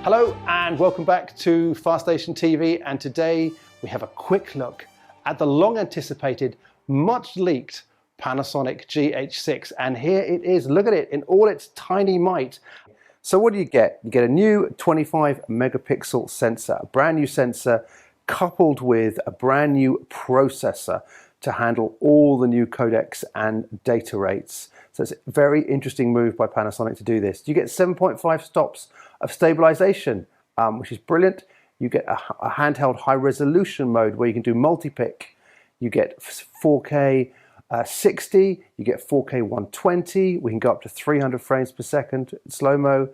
Hello and welcome back to Fast Station TV, and today we have a quick look at the long anticipated, much leaked Panasonic GH6, and here it is. Look at it in all its tiny might. So what do you get? You get a new 25 megapixel sensor, a brand new sensor coupled with a brand new processor to handle all the new codecs and data rates. So it's a very interesting move by Panasonic to do this. You get 7.5 stops of stabilization, which is brilliant. You get a handheld high resolution mode where you can do multi-pick. You get 4K 60, you get 4K 120. We can go up to 300 frames per second slow-mo.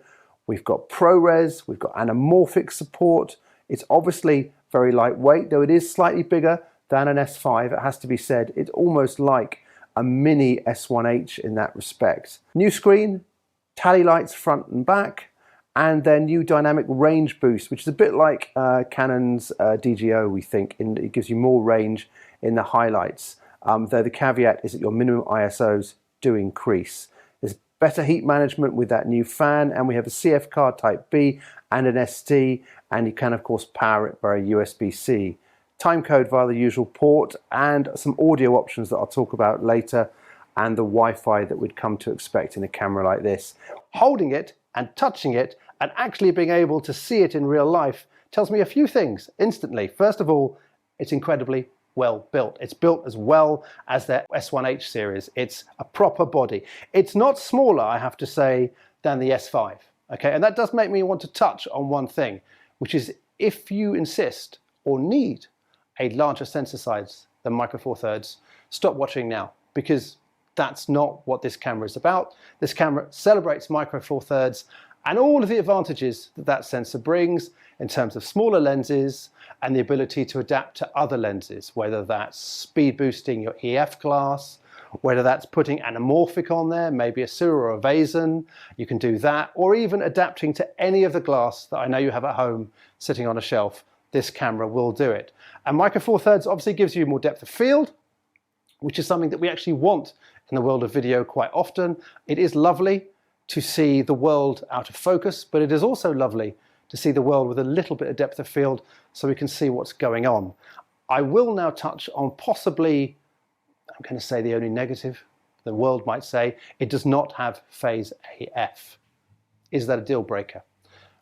We've got ProRes, we've got anamorphic support. It's obviously very lightweight, though it is slightly bigger than an S5, it has to be said. It's almost like a mini S1H in that respect. New screen, tally lights front and back, and then new dynamic range boost, which is a bit like Canon's DGO, we think. It gives you more range in the highlights, though the caveat is that your minimum ISOs do increase. There's better heat management with that new fan, and we have a CF card Type B and an SD, and you can of course power it via USB-C. Timecode via the usual port, and some audio options that I'll talk about later, and the Wi-Fi that we'd come to expect in a camera like this. Holding it and touching it and actually being able to see it in real life tells me a few things instantly. First of all, it's incredibly well built. It's built as well as their S1H series. It's a proper body. It's not smaller, I have to say, than the S5. Okay, and that does make me want to touch on one thing, which is if you insist or need a larger sensor size than Micro Four Thirds, stop watching now, because that's not what this camera is about. This camera celebrates Micro Four Thirds and all of the advantages that that sensor brings in terms of smaller lenses and the ability to adapt to other lenses, whether that's speed boosting your EF class, whether that's putting anamorphic on there, maybe a Sura or a Vazen, you can do that, or even adapting to any of the glass that I know you have at home sitting on a shelf. This camera will do it. And Micro Four Thirds obviously gives you more depth of field, which is something that we actually want in the world of video quite often. It is lovely to see the world out of focus, but it is also lovely to see the world with a little bit of depth of field so we can see what's going on. I will now touch on possibly, I'm going to say the only negative, the world might say, it does not have phase AF. Is that a deal breaker?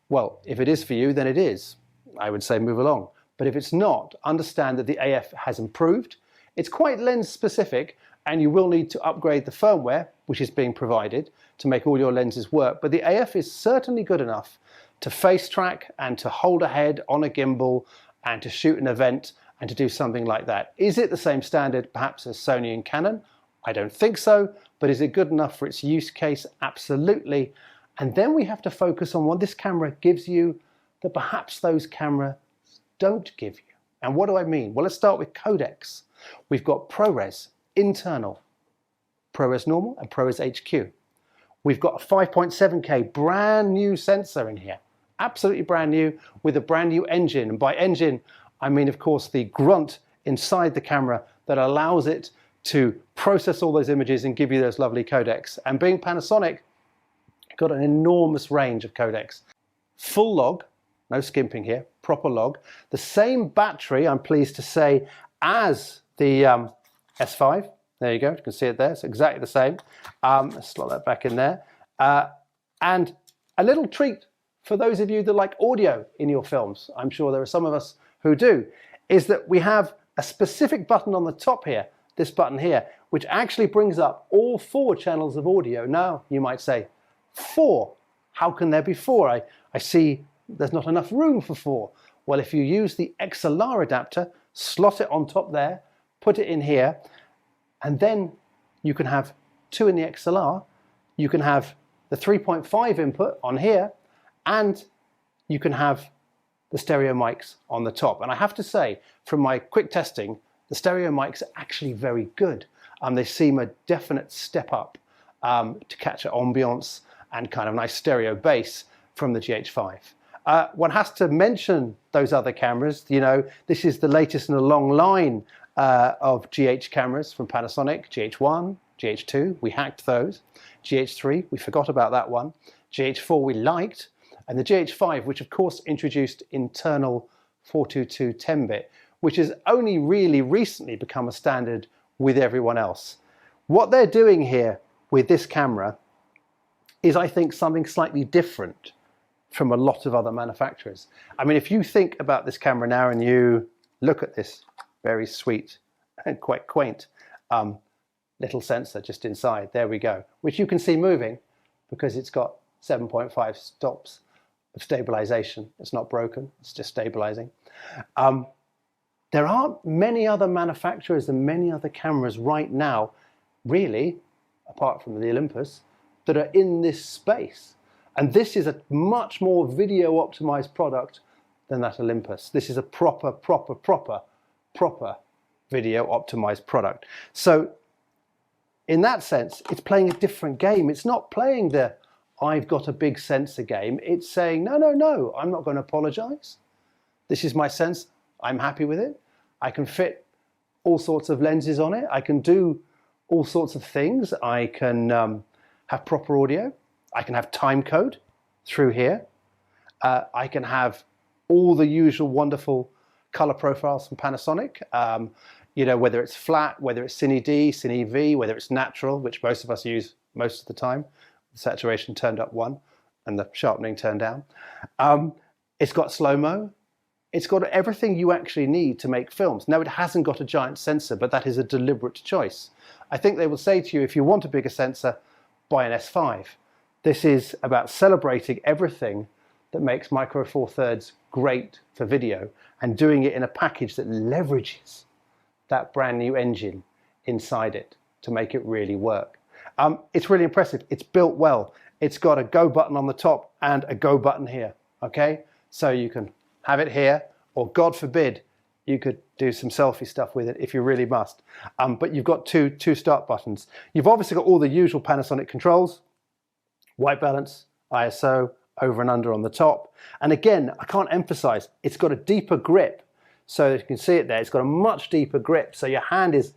Well, if it is for you, then it is. I would say move along. But if it's not, understand that the AF has improved. It's quite lens specific, and you will need to upgrade the firmware, which is being provided, to make all your lenses work. But the AF is certainly good enough to face track and to hold a head on a gimbal and to shoot an event and to do something like that. Is it the same standard perhaps as Sony and Canon? I don't think so, but is it good enough for its use case? Absolutely. And then we have to focus on what this camera gives you that perhaps those cameras don't give you. And what do I mean? Well, let's start with codecs. We've got ProRes internal, ProRes normal and ProRes HQ. We've got a 5.7K brand new sensor in here, absolutely brand new, with a brand new engine. And by engine, I mean, of course, the grunt inside the camera that allows it to process all those images and give you those lovely codecs. And being Panasonic, got an enormous range of codecs. Full log, no skimping here, proper log. The same battery, I'm pleased to say, as the S5. There you go, you can see it there, it's exactly the same. Let's slot that back in there. And a little treat for those of you that like audio in your films, I'm sure there are some of us who do, is that we have a specific button on the top here, this button here, which actually brings up all 4 channels of audio. Now, you might say, 4? How can there be 4? I see there's not enough room for 4. Well, if you use the XLR adapter, slot it on top there, put it in here, and then you can have 2 in the XLR, you can have the 3.5 input on here, and you can have the stereo mics on the top. And I have to say, from my quick testing, the stereo mics are actually very good. They seem a definite step up to capture ambience and kind of nice stereo bass from the GH5. One has to mention those other cameras. You know, this is the latest in a long line of GH cameras from Panasonic. GH1, GH2, we hacked those. GH3, we forgot about that one. GH4 we liked. and the GH5, which of course introduced internal 422 10-bit, which has only really recently become a standard with everyone else. What they're doing here with this camera is, I think, something slightly different from a lot of other manufacturers. I mean, if you think about this camera now and you look at this very sweet and quite quaint little sensor just inside, there we go, which you can see moving because it's got 7.5 stops of stabilization. It's not broken, it's just stabilizing. There aren't many other manufacturers and many other cameras right now, really, apart from the Olympus, that are in this space. And this is a much more video optimized product than that Olympus. This is a proper video optimized product. So in that sense, it's playing a different game. It's not playing the I've got a big sensor game. It's saying, no, I'm not going to apologize. This is my sensor. I'm happy with it. I can fit all sorts of lenses on it. I can do all sorts of things. I can have proper audio. I can have time code through here. I can have all the usual wonderful color profiles from Panasonic. You know, whether it's flat, whether it's Cine D, Cine V, whether it's natural, which most of us use most of the time. The saturation turned up 1 and the sharpening turned down. It's got slow-mo. It's got everything you actually need to make films. Now, it hasn't got a giant sensor, but that is a deliberate choice. I think they will say to you, if you want a bigger sensor, buy an S5. This is about celebrating everything that makes Micro Four Thirds great for video and doing it in a package that leverages that brand new engine inside it to make it really work. It's really impressive. It's built well. It's got a go button on the top and a go button here, okay? So you can have it here, or God forbid, you could do some selfie stuff with it if you really must. But you've got two start buttons. You've obviously got all the usual Panasonic controls, white balance, ISO, over and under on the top. And again, I can't emphasize, it's got a deeper grip. So you can see it there, it's got a much deeper grip. So your hand is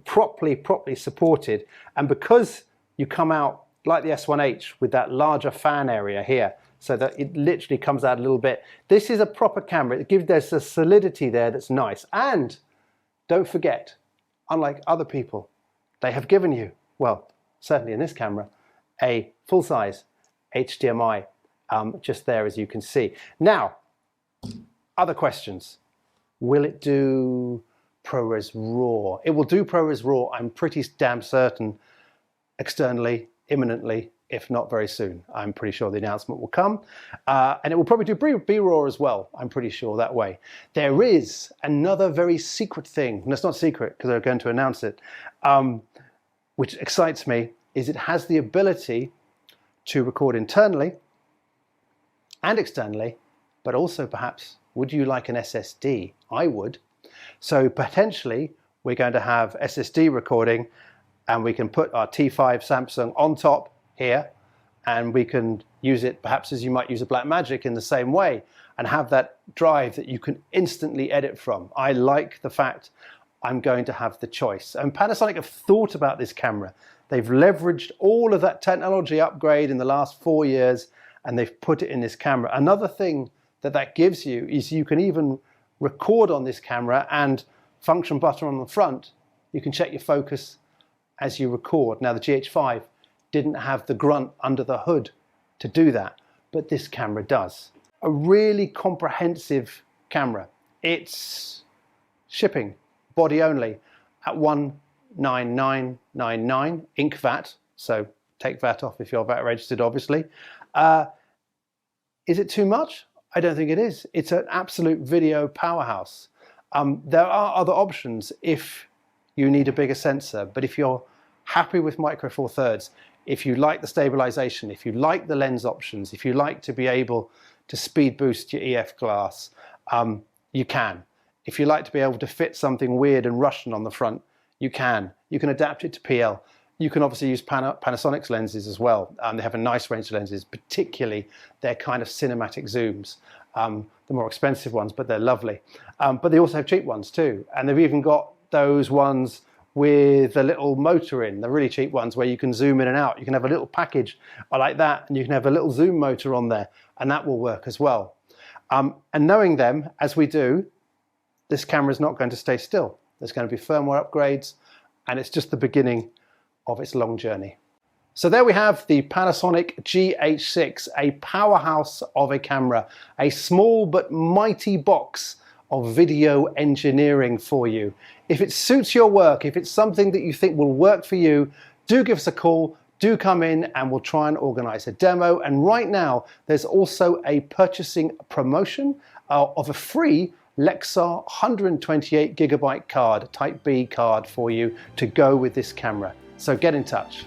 properly supported. And because you come out like the S1H with that larger fan area here, so that it literally comes out a little bit. This is a proper camera. There's a solidity there that's nice. And don't forget, unlike other people, they have given you, well, certainly in this camera, a full-size HDMI just there, as you can see. Now, other questions. Will it do ProRes RAW? It will do ProRes RAW, I'm pretty damn certain, externally, imminently, if not very soon. I'm pretty sure the announcement will come. And it will probably do B-RAW as well, I'm pretty sure that way. There is another very secret thing, and it's not secret because they're going to announce it, which excites me, is it has the ability to record internally and externally, but also perhaps, would you like an SSD? I would. So potentially, we're going to have SSD recording, and we can put our T5 Samsung on top here, and we can use it perhaps as you might use a Blackmagic in the same way, and have that drive that you can instantly edit from. I like the fact I'm going to have the choice. And Panasonic have thought about this camera. They've leveraged all of that technology upgrade in the last 4 years, and they've put it in this camera. Another thing that gives you is you can even record on this camera, and function button on the front, you can check your focus as you record. Now the GH5 didn't have the grunt under the hood to do that, but this camera does. A really comprehensive camera. It's shipping, body only, at $199.99, Inc. VAT, so take VAT off if you're VAT registered, obviously. Is it too much? I don't think it is. It's an absolute video powerhouse. There are other options if you need a bigger sensor, but if you're happy with Micro Four Thirds, if you like the stabilization, if you like the lens options, if you like to be able to speed boost your EF glass, you can. If you like to be able to fit something weird and Russian on the front, you can. You can adapt it to PL. You can obviously use Panasonic's lenses as well. They have a nice range of lenses, particularly their kind of cinematic zooms. The more expensive ones, but they're lovely. But they also have cheap ones too. And they've even got those ones with a little motor in, the really cheap ones where you can zoom in and out. You can have a little package like that, and you can have a little zoom motor on there, and that will work as well. And knowing them, as we do, this camera is not going to stay still. There's going to be firmware upgrades, and it's just the beginning of its long journey. So there we have the Panasonic GH6, a powerhouse of a camera, a small but mighty box of video engineering for you. If it suits your work, if it's something that you think will work for you, do give us a call, do come in, and we'll try and organize a demo. And right now, there's also a purchasing promotion of a free Lexar 128GB card, Type B card for you to go with this camera. So get in touch.